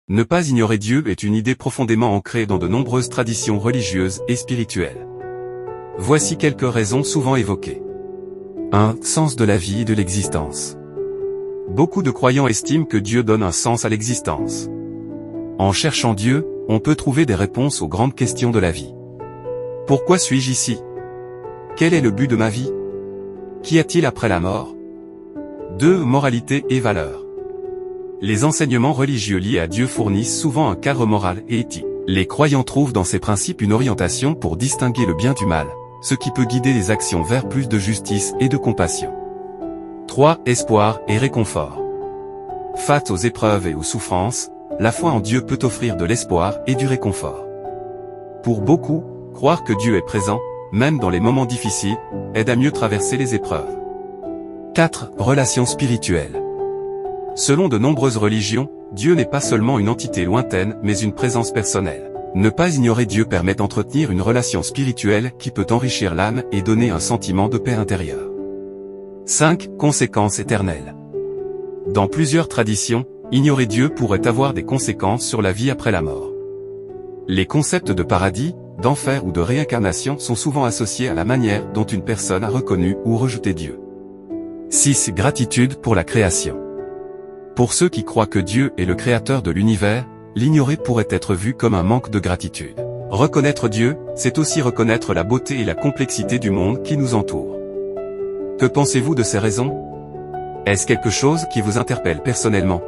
Ne pas ignorer Dieu est une idée profondément ancrée dans de nombreuses traditions religieuses et spirituelles. Voici quelques raisons souvent évoquées. 1. Sens de la vie et de l'existence. Beaucoup de croyants estiment que Dieu donne un sens à l'existence. En cherchant Dieu, on peut trouver des réponses aux grandes questions de la vie. Pourquoi suis-je ici? Quel est le but de ma vie? Qu'y a-t-il après la mort? 2. Moralité et valeurs. Les enseignements religieux liés à Dieu fournissent souvent un cadre moral et éthique. Les croyants trouvent dans ces principes une orientation pour distinguer le bien du mal, ce qui peut guider les actions vers plus de justice et de compassion. 3. Espoir et réconfort. Face aux épreuves et aux souffrances, la foi en Dieu peut offrir de l'espoir et du réconfort. Pour beaucoup, croire que Dieu est présent, même dans les moments difficiles, aide à mieux traverser les épreuves. 4. Relations spirituelles. Selon de nombreuses religions, Dieu n'est pas seulement une entité lointaine mais une présence personnelle. Ne pas ignorer Dieu permet d'entretenir une relation spirituelle qui peut enrichir l'âme et donner un sentiment de paix intérieure. 5. Conséquences éternelles. Dans plusieurs traditions, ignorer Dieu pourrait avoir des conséquences sur la vie après la mort. Les concepts de paradis, d'enfer ou de réincarnation sont souvent associés à la manière dont une personne a reconnu ou rejeté Dieu. 6. Gratitude pour la création. Pour ceux qui croient que Dieu est le créateur de l'univers, l'ignorer pourrait être vu comme un manque de gratitude. Reconnaître Dieu, c'est aussi reconnaître la beauté et la complexité du monde qui nous entoure. Que pensez-vous de ces raisons? Est-ce quelque chose qui vous interpelle personnellement?